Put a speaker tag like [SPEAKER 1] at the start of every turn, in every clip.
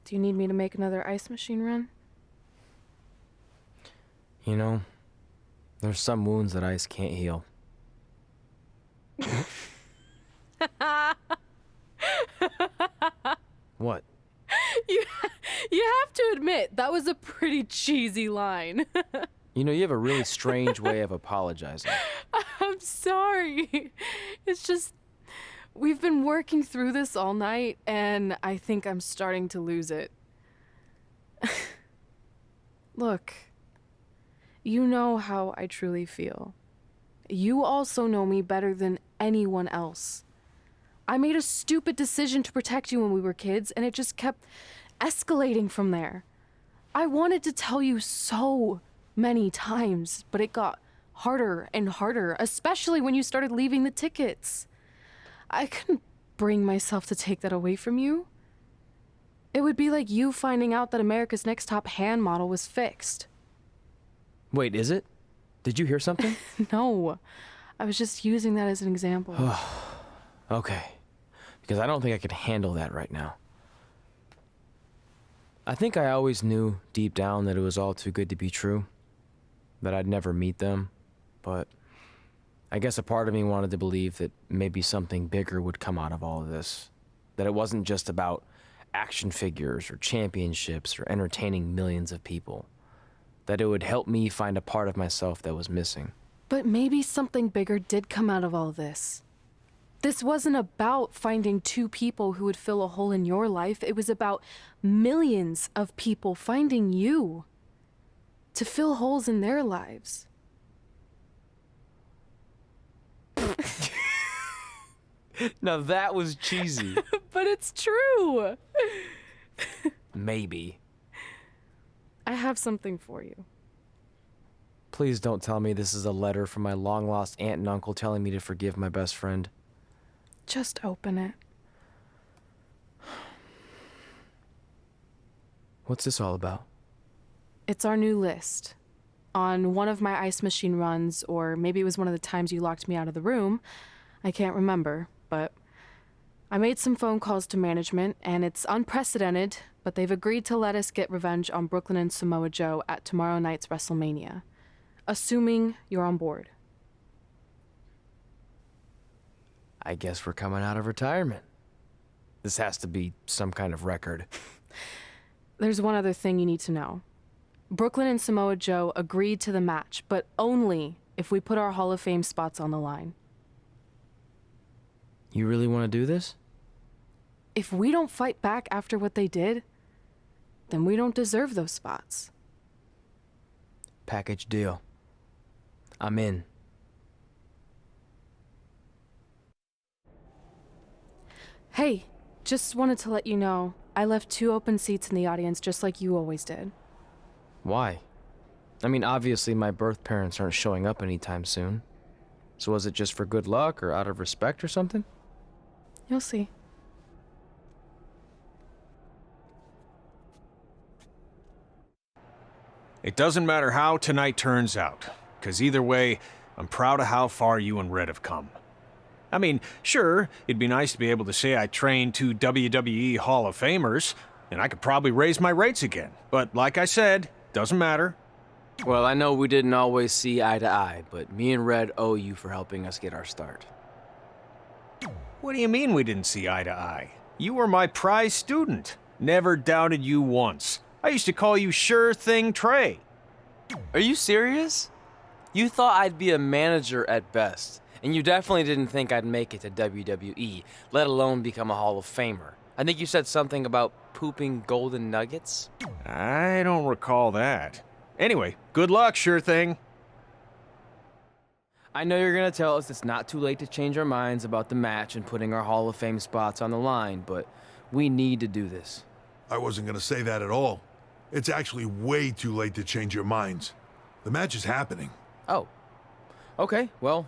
[SPEAKER 1] Do you need me to make another ice machine run?
[SPEAKER 2] You know, there's some wounds that ice can't heal. What?
[SPEAKER 1] You have to admit, that was a pretty cheesy line.
[SPEAKER 2] You know, you have a really strange way of apologizing.
[SPEAKER 1] I'm sorry. It's just, we've been working through this all night, and I think I'm starting to lose it. Look, you know how I truly feel. You also know me better than anyone else. I made a stupid decision to protect you when we were kids, and it just kept escalating from there. I wanted to tell you so many times, but it got harder and harder, especially when you started leaving the tickets. I couldn't bring myself to take that away from you. It would be like you finding out that America's Next Top hand model was fixed.
[SPEAKER 2] Wait, is it? Did you hear something?
[SPEAKER 1] No, I was just using that as an example.
[SPEAKER 2] Okay, because I don't think I could handle that right now. I think I always knew deep down that it was all too good to be true, that I'd never meet them, but I guess a part of me wanted to believe that maybe something bigger would come out of all of this, that it wasn't just about action figures or championships or entertaining millions of people, that it would help me find a part of myself that was missing.
[SPEAKER 1] But maybe something bigger did come out of all this. This wasn't about finding two people who would fill a hole in your life. It was about millions of people finding you to fill holes in their lives.
[SPEAKER 2] Now that was cheesy.
[SPEAKER 1] But it's true.
[SPEAKER 2] Maybe.
[SPEAKER 1] I have something for you.
[SPEAKER 2] Please don't tell me this is a letter from my long-lost aunt and uncle telling me to forgive my best friend.
[SPEAKER 1] Just open it.
[SPEAKER 2] What's this all about?
[SPEAKER 1] It's our new list. On one of my ice machine runs, or maybe it was one of the times you locked me out of the room. I can't remember, but I made some phone calls to management, and it's unprecedented, but they've agreed to let us get revenge on Brooklyn and Samoa Joe at tomorrow night's WrestleMania, assuming you're on board.
[SPEAKER 2] I guess we're coming out of retirement. This has to be some kind of record.
[SPEAKER 1] There's one other thing you need to know. Brooklyn and Samoa Joe agreed to the match, but only if we put our Hall of Fame spots on the line.
[SPEAKER 2] You really want to do this?
[SPEAKER 1] If we don't fight back after what they did, then we don't deserve those spots.
[SPEAKER 2] Package deal. I'm in.
[SPEAKER 1] Hey, just wanted to let you know, I left 2 open seats in the audience just like you always did.
[SPEAKER 2] Why? I mean, obviously my birth parents aren't showing up anytime soon. So was it just for good luck or out of respect or something?
[SPEAKER 1] You'll see.
[SPEAKER 3] It doesn't matter how tonight turns out, because either way, I'm proud of how far you and Red have come. I mean, sure, it'd be nice to be able to say I trained 2 WWE Hall of Famers, and I could probably raise my rates again. But like I said, doesn't matter.
[SPEAKER 2] Well, I know we didn't always see eye to eye, but me and Red owe you for helping us get our start.
[SPEAKER 3] What do you mean we didn't see eye to eye? You were my prize student. Never doubted you once. I used to call you Sure Thing Trey.
[SPEAKER 2] Are you serious? You thought I'd be a manager at best, and you definitely didn't think I'd make it to WWE, let alone become a Hall of Famer. I think you said something about pooping golden nuggets?
[SPEAKER 3] I don't recall that. Anyway, good luck, Sure Thing.
[SPEAKER 2] I know you're gonna tell us it's not too late to change our minds about the match and putting our Hall of Fame spots on the line, but we need to do this.
[SPEAKER 4] I wasn't gonna say that at all. It's actually way too late to change your minds. The match is happening.
[SPEAKER 2] Oh. Okay, well,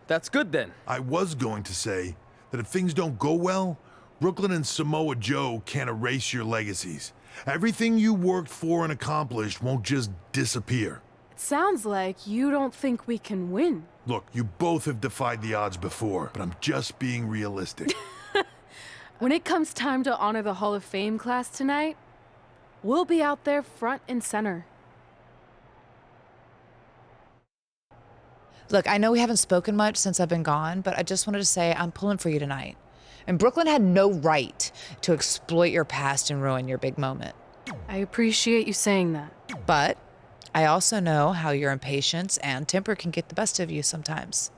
[SPEAKER 2] that's good then.
[SPEAKER 4] I was going to say that if things don't go well, Brooklyn and Samoa Joe can't erase your legacies. Everything you worked for and accomplished won't just disappear.
[SPEAKER 1] It sounds like you don't think we can win.
[SPEAKER 4] Look, you both have defied the odds before, but I'm just being realistic.
[SPEAKER 1] When it comes time to honor the Hall of Fame class tonight, We'll be out there front and center.
[SPEAKER 5] Look, I know we haven't spoken much since I've been gone, but I just wanted to say I'm pulling for you tonight. And Brooklyn had no right to exploit your past and ruin your big moment.
[SPEAKER 1] I appreciate you saying that.
[SPEAKER 5] But I also know how your impatience and temper can get the best of you sometimes.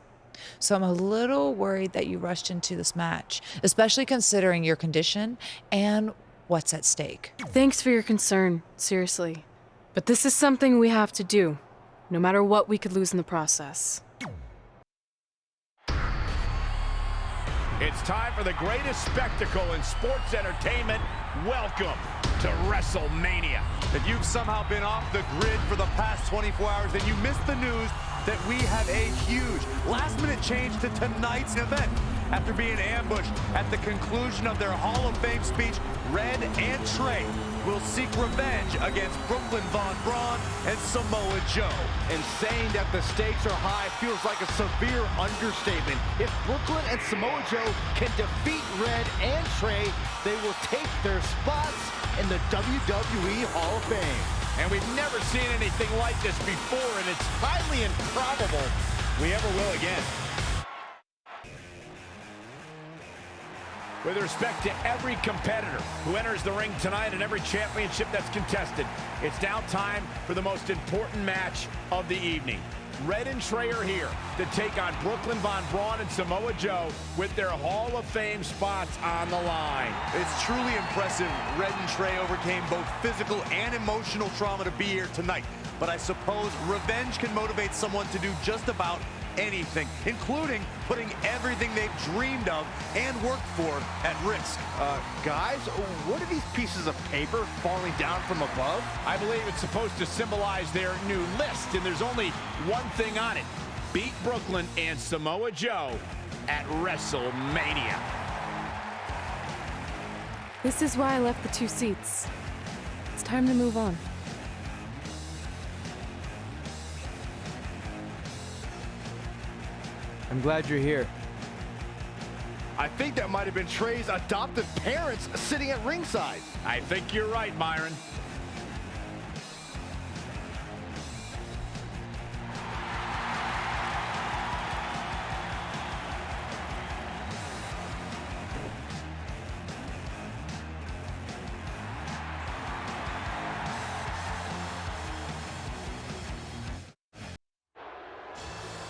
[SPEAKER 5] So I'm a little worried that you rushed into this match, especially considering your condition and what's at stake.
[SPEAKER 1] Thanks for your concern, seriously. But this is something we have to do, no matter what we could lose in the process.
[SPEAKER 6] It's time for the greatest spectacle in sports entertainment. Welcome to WrestleMania.
[SPEAKER 7] If you've somehow been off the grid for the past 24 hours, then you missed the news that we have a huge last-minute change to tonight's event. After being ambushed at the conclusion of their Hall of Fame speech, Red and Trey will seek revenge against Brooklyn Von Braun and Samoa Joe.
[SPEAKER 6] And saying that the stakes are high feels like a severe understatement. If Brooklyn and Samoa Joe can defeat Red and Trey, they will take their spots in the WWE Hall of Fame. And we've never seen anything like this before, and it's highly improbable we ever will again. With respect to every competitor who enters the ring tonight and every championship that's contested, it's now time for the most important match of the evening. Red and Trey are here to take on Brooklyn Von Braun and Samoa Joe with their Hall of Fame spots on the line.
[SPEAKER 7] It's truly impressive Red and Trey overcame both physical and emotional trauma to be here tonight. But I suppose revenge can motivate someone to do just about anything, including putting everything they've dreamed of and worked for at risk.
[SPEAKER 6] Guys, what are these pieces of paper falling down from above? I believe it's supposed to symbolize their new list, and there's only one thing on it. Beat Brooklyn and Samoa Joe at WrestleMania.
[SPEAKER 1] This is why I left the 2 seats. It's time to move on.
[SPEAKER 2] I'm glad you're here.
[SPEAKER 6] I think that might have been Trey's adoptive parents sitting at ringside. I think you're right, Myron.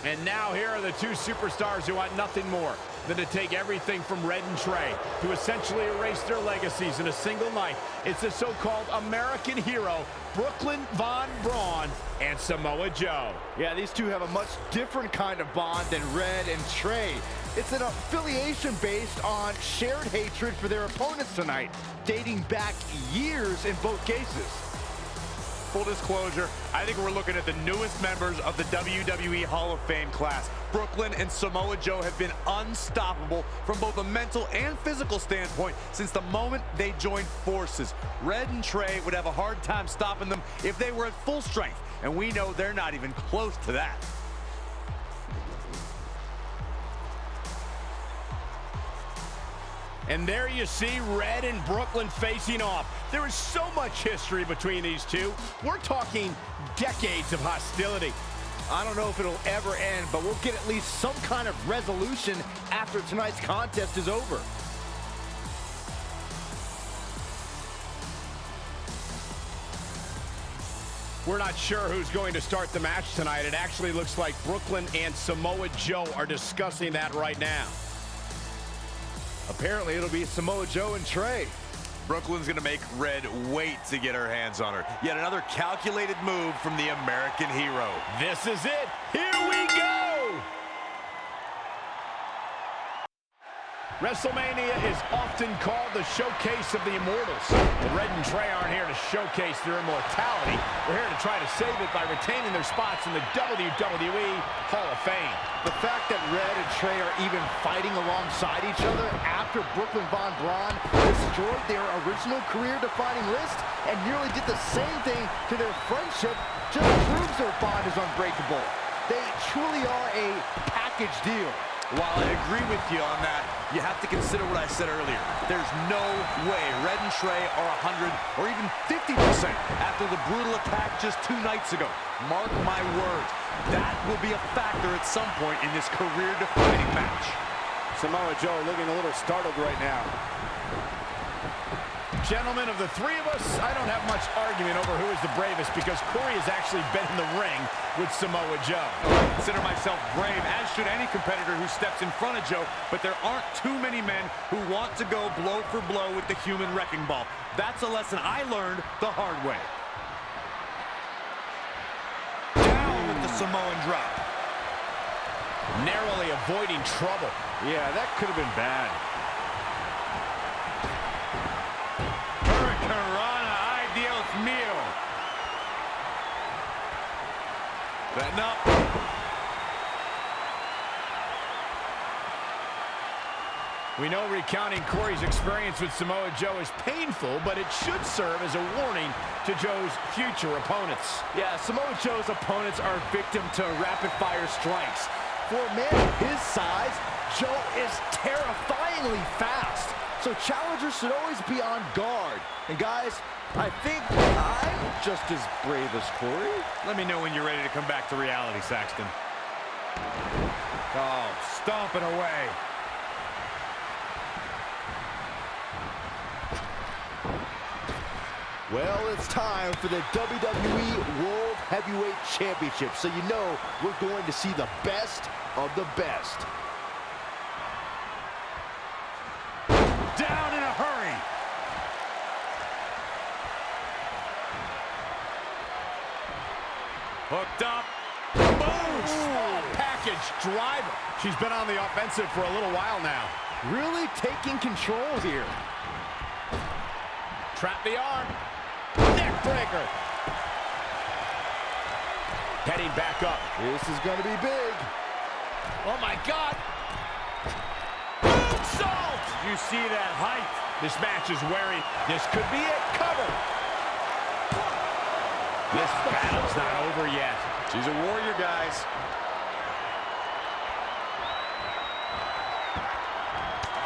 [SPEAKER 6] And now here are the 2 superstars who want nothing more than to take everything from Red and Trey to essentially erase their legacies in a single night. It's the so-called American hero, Brooklyn Von Braun and Samoa Joe. Yeah, these two have a much different kind of bond than Red and Trey. It's an affiliation based on shared hatred for their opponents tonight, dating back years in both cases.
[SPEAKER 7] Full disclosure, I think we're looking at the newest members of the WWE Hall of Fame class. Brooklyn and Samoa Joe have been unstoppable from both a mental and physical standpoint since the moment they joined forces. Red and Trey would have a hard time stopping them if they were at full strength, and we know they're not even close to that.
[SPEAKER 6] And there you see Red and Brooklyn facing off. There is so much history between these two. We're talking decades of hostility. I don't know if it'll ever end, but we'll get at least some kind of resolution after tonight's contest is over. We're not sure who's going to start the match tonight. It actually looks like Brooklyn and Samoa Joe are discussing that right now. Apparently, it'll be Samoa Joe and Trey.
[SPEAKER 7] Brooklyn's gonna make Red wait to get her hands on her. Yet another calculated move from the American hero.
[SPEAKER 6] This is it. Here we go! WrestleMania is often called the showcase of the immortals. But Red and Trey aren't here to showcase their immortality. We're here to try to save it by retaining their spots in the WWE Hall of Fame. The fact that Red and Trey are even fighting alongside each other after Brooklyn Von Braun destroyed their original career-defining list and nearly did the same thing to their friendship just proves their bond is unbreakable. They truly are a package deal.
[SPEAKER 7] While I agree with you on that, you have to consider what I said earlier. There's no way Red and Trey are 100 or even 50% after the brutal attack just 2 nights ago. Mark my words, that will be a factor at some point in this career-defining match.
[SPEAKER 6] Samoa Joe looking a little startled right now. Gentlemen, of the 3 of us, I don't have much argument over who is the bravest because Corey has actually been in the ring with Samoa Joe.
[SPEAKER 7] I consider myself brave, as should any competitor who steps in front of Joe, but there aren't too many men who want to go blow for blow with the human wrecking ball. That's a lesson I learned the hard way. Down with the Samoan drop.
[SPEAKER 6] Narrowly avoiding trouble. Yeah, that could have been bad.
[SPEAKER 7] Betting up.
[SPEAKER 6] We know recounting Corey's experience with Samoa Joe is painful, but it should serve as a warning to Joe's future opponents.
[SPEAKER 8] Yeah, Samoa Joe's opponents are victim to rapid-fire strikes. For a man his size, Joe is terrifyingly fast. So challengers should always be on guard. And guys, I think I'm just as brave as Corey.
[SPEAKER 7] Let me know when you're ready to come back to reality, Saxton. Oh, stomping away.
[SPEAKER 8] Well, it's time for the WWE World Heavyweight Championship. So you know we're going to see the best of the best.
[SPEAKER 7] Down in a hurry. Hooked up.
[SPEAKER 6] Boom! Small package driver. She's been on the offensive for a little while now.
[SPEAKER 8] Really taking control here.
[SPEAKER 6] Trap the arm. Neck breaker. Heading back up.
[SPEAKER 8] This is going to be big.
[SPEAKER 6] Oh, my God. Moonsault!
[SPEAKER 7] You see that height?
[SPEAKER 6] This match is wearing. This could be it. Cover. This battle's not over yet.
[SPEAKER 7] She's a warrior, guys.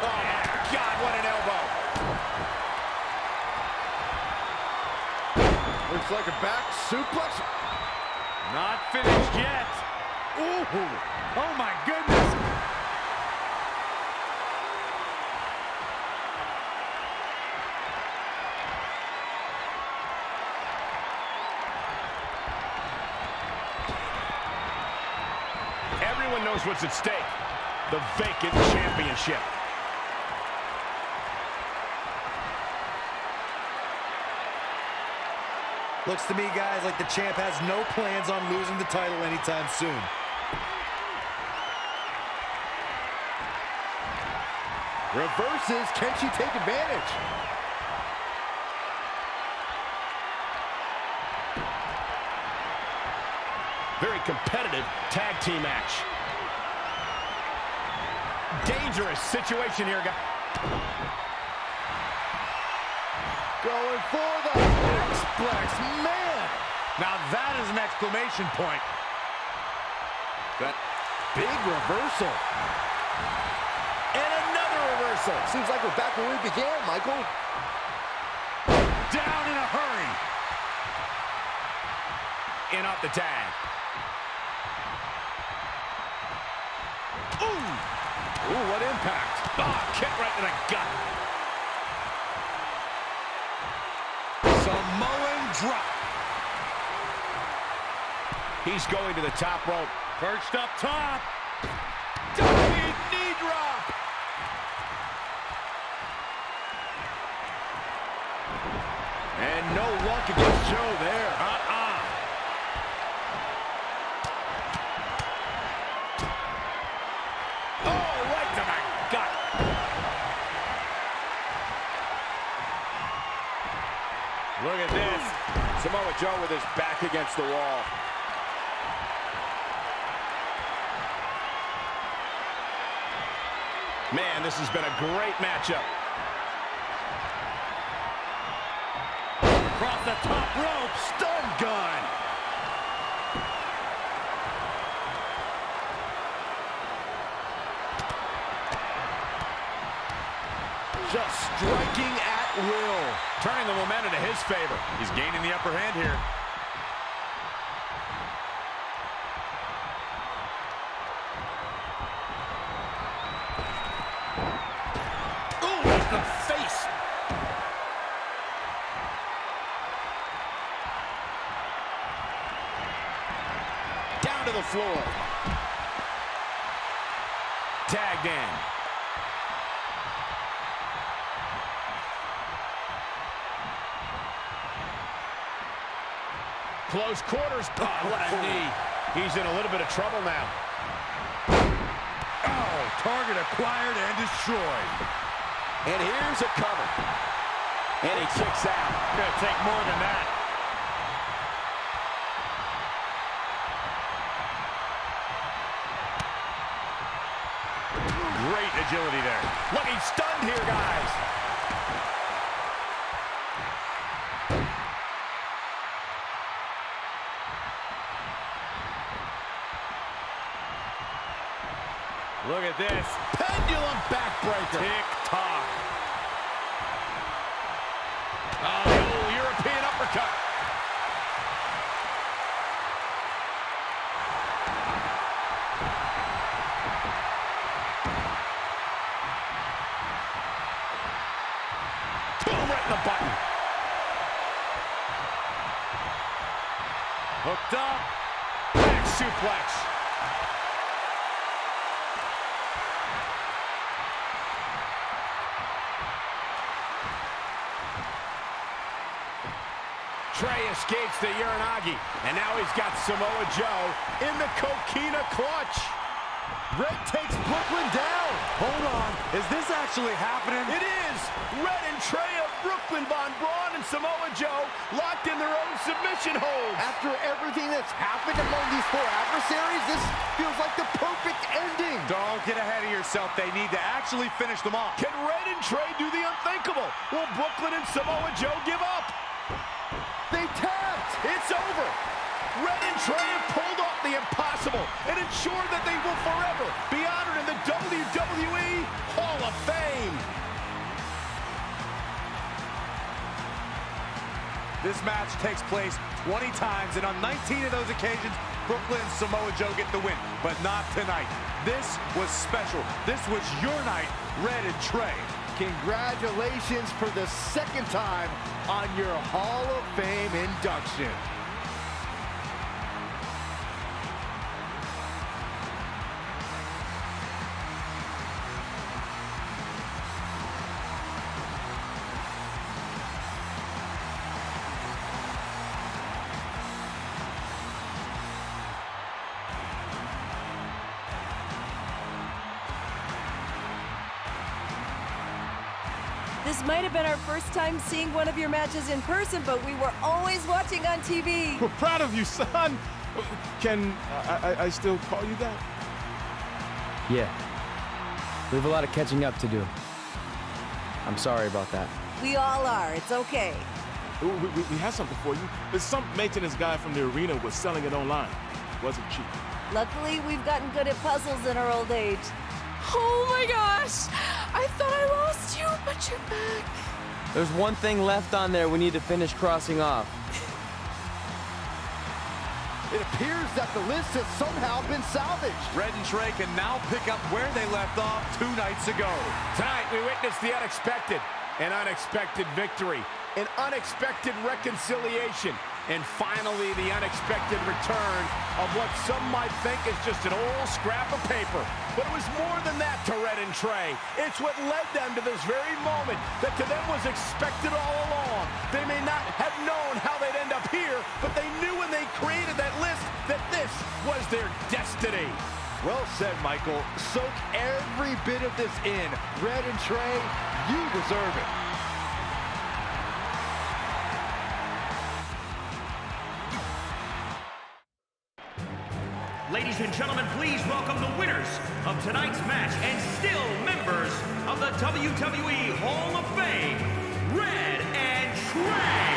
[SPEAKER 6] Oh, my God, what an elbow.
[SPEAKER 8] Looks like a back suplex.
[SPEAKER 7] Not finished yet. Ooh. Oh, my goodness.
[SPEAKER 6] Everyone knows what's at stake. The vacant championship.
[SPEAKER 7] Looks to me, guys, like the champ has no plans on losing the title anytime soon.
[SPEAKER 8] Reverses. Can she take advantage?
[SPEAKER 6] Very competitive tag team match. Dangerous situation here, guys.
[SPEAKER 8] Going for the X-Plex. Man!
[SPEAKER 7] Now that is an exclamation point.
[SPEAKER 8] That big reversal. And another reversal. Seems like we're back where we began, Michael.
[SPEAKER 7] Down in a hurry.
[SPEAKER 6] In off the tag. Ooh! Ooh, what impact. Ah, kick right to the gut.
[SPEAKER 7] Samoan drop.
[SPEAKER 6] He's going to the top rope.
[SPEAKER 7] Perched up top.
[SPEAKER 6] Diving knee drop.
[SPEAKER 8] And no luck against Joe there.
[SPEAKER 6] Oh, right to the gut.
[SPEAKER 7] Look at this.
[SPEAKER 6] Samoa Joe with his back against the wall. Man, this has been a great matchup.
[SPEAKER 7] Across the top rope. Stun gun.
[SPEAKER 8] just striking at will.
[SPEAKER 6] Turning the momentum to his favor. He's gaining the upper hand here.
[SPEAKER 8] Ooh, right in the face. Down to the floor.
[SPEAKER 6] Tagged in. Close quarters. Oh, what a knee. He's in a little bit of trouble now.
[SPEAKER 7] Oh, target acquired and destroyed.
[SPEAKER 8] And here's a cover. And he kicks out.
[SPEAKER 6] Gonna take more than that. Great agility there. Looking stunned here, guys. Look at this.
[SPEAKER 8] Pendulum backbreaker.
[SPEAKER 6] Tick-tock. Oh, European uppercut. Boom, right in the button. Hooked up. Back suplex. Trey escapes the Uranagi, and now he's got Samoa Joe in the coquina clutch.
[SPEAKER 8] Red takes Brooklyn down.
[SPEAKER 7] Hold on, is this actually happening?
[SPEAKER 6] It is! Red and Trey of Brooklyn, Von Braun and Samoa Joe locked in their own submission holds.
[SPEAKER 8] After everything that's happened among these four adversaries, this feels like the perfect ending.
[SPEAKER 7] Don't get ahead of yourself. They need to actually finish them off.
[SPEAKER 6] Can Red and Trey do the unthinkable? Will Brooklyn and Samoa Joe give up?
[SPEAKER 8] They tapped.
[SPEAKER 6] It's over. Red and Trey have pulled off the impossible and ensured that they will forever be honored in the WWE Hall of Fame.
[SPEAKER 7] This match takes place 20 times, and on 19 of those occasions, Brooklyn and Samoa Joe get the win, but not tonight. This was special. This was your night, Red and Trey.
[SPEAKER 8] Congratulations for the second time on your Hall of Fame induction.
[SPEAKER 9] This might have been our first time seeing one of your matches in person, but we were always watching on TV.
[SPEAKER 10] We're proud of you, son. Can I still call you that?
[SPEAKER 2] Yeah. We have a lot of catching up to do. I'm sorry about that.
[SPEAKER 9] We all are. It's okay.
[SPEAKER 10] We have something for you. There's some maintenance guy from the arena was selling it online. It wasn't cheap.
[SPEAKER 9] Luckily, we've gotten good at puzzles in our old age.
[SPEAKER 1] Oh my gosh! I thought I lost you, but you're back.
[SPEAKER 2] There's one thing left on there we need to finish crossing off.
[SPEAKER 8] It appears that the list has somehow been salvaged.
[SPEAKER 7] Red and Trey can now pick up where they left off 2 nights ago.
[SPEAKER 6] Tonight, we witnessed the unexpected, an unexpected victory, an unexpected reconciliation, and finally the unexpected return of what some might think is just an old scrap of paper. But it was more than that to Red and Trey. It's what led them to this very moment that to them was expected all along. They may not have known how they'd end up here, but they knew when they created that list that this was their destiny.
[SPEAKER 8] Well said, Michael. Soak every bit of this in. Red and Trey, you deserve it.
[SPEAKER 11] Ladies and gentlemen, please welcome the winners of tonight's match and still members of the WWE Hall of Fame, Red and Trey.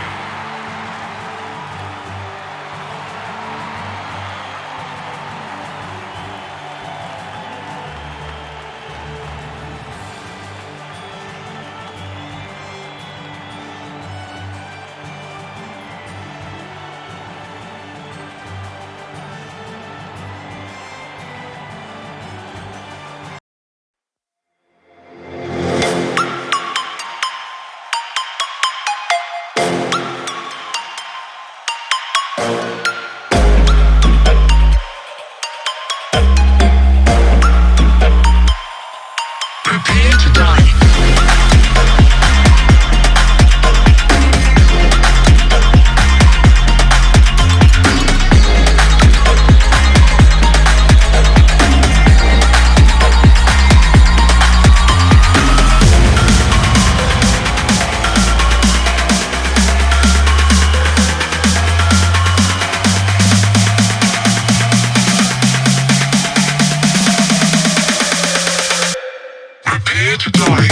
[SPEAKER 12] to die.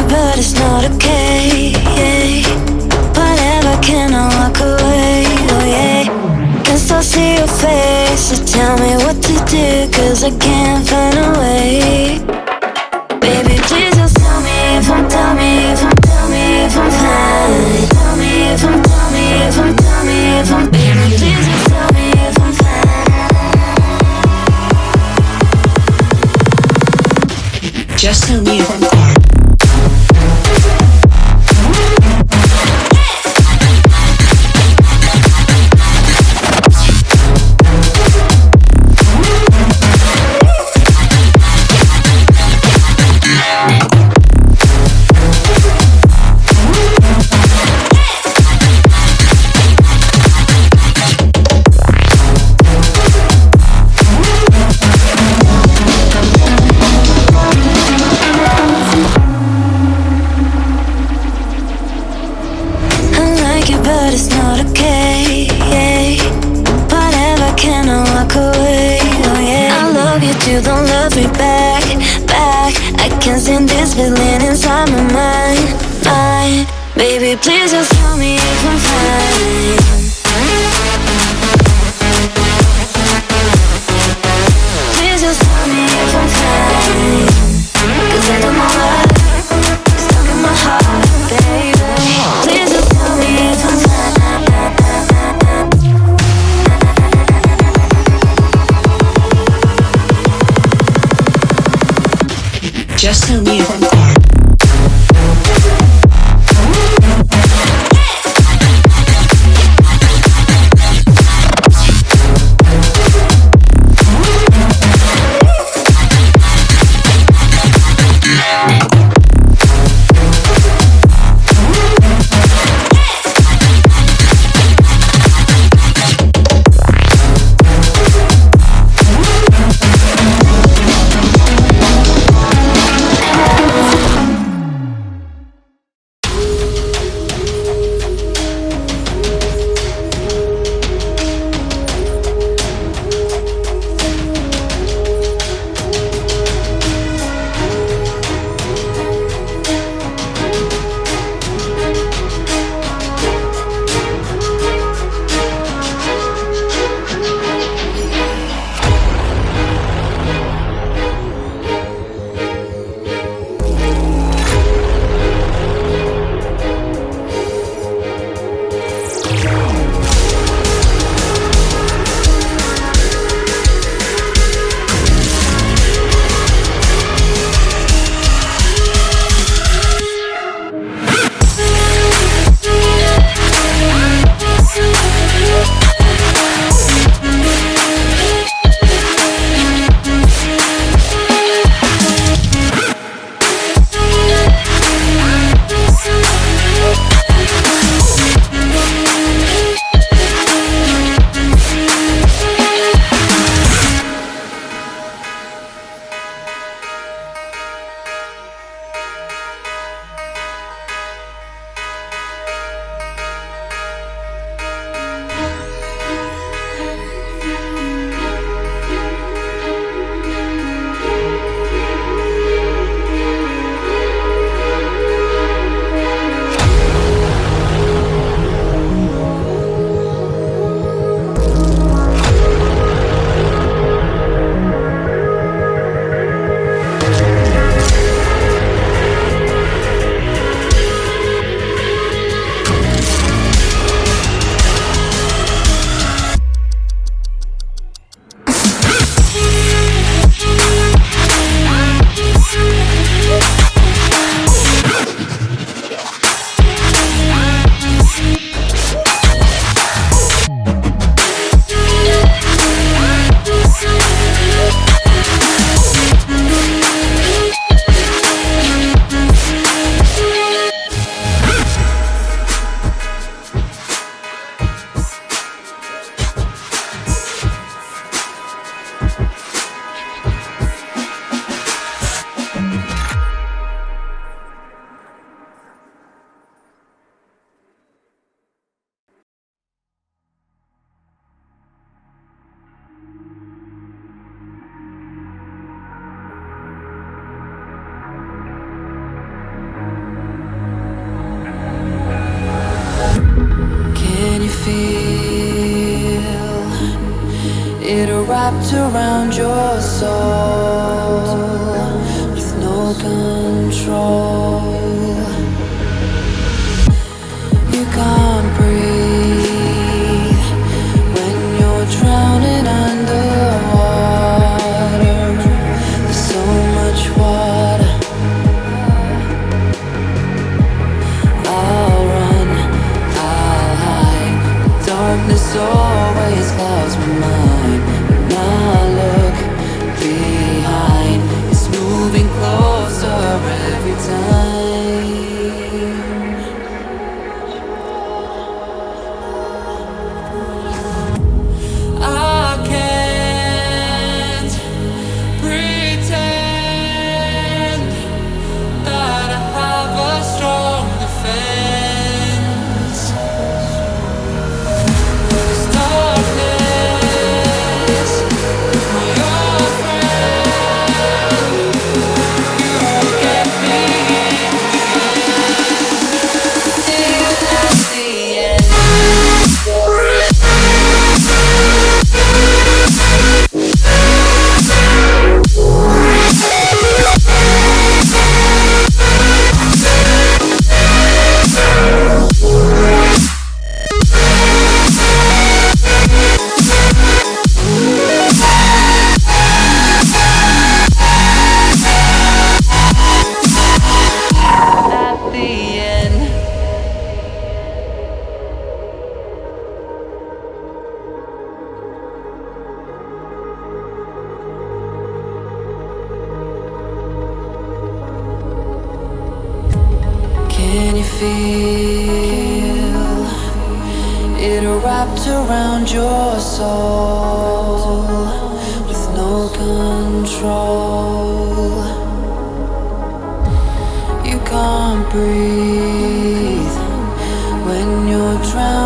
[SPEAKER 13] But it's not okay. Whatever, can I walk away? Oh yeah. Guess I'll see your face, so tell me what to do, 'cause I can't find a way. Baby, please just tell me if I'm, tell me if I'm, tell me if I'm fine. Tell me if I'm, tell me if I'm, tell me if I'm. Baby, please just tell me if I'm fine.
[SPEAKER 14] Just tell me if I'm fine.
[SPEAKER 13] But it's not okay. Whatever, can I walk away? Oh yeah. I love you too, don't love me back, back. I can't stand this feeling inside my mind, mind. Baby, please just tell me if I'm fine. Please just tell me if I'm fine, 'cause I don't know why it's stuck in my heart, baby. Please just tell me if I'm fine.
[SPEAKER 14] Just tell me if I'm fine.
[SPEAKER 13] wrapped around your soul with no control. You can't breathe when you're drowning underwater. There's so much water. I'll run, I'll hide. Darkness always clouds my mind. When I look behind, it's moving closer every time. I can't pretend that I have a strong defense. There's darkness, my old friend. You won't get me in the end. See you at the end. At the end. Can you feel it wrapped around your soul with no control? You can't breathe when you're drowning.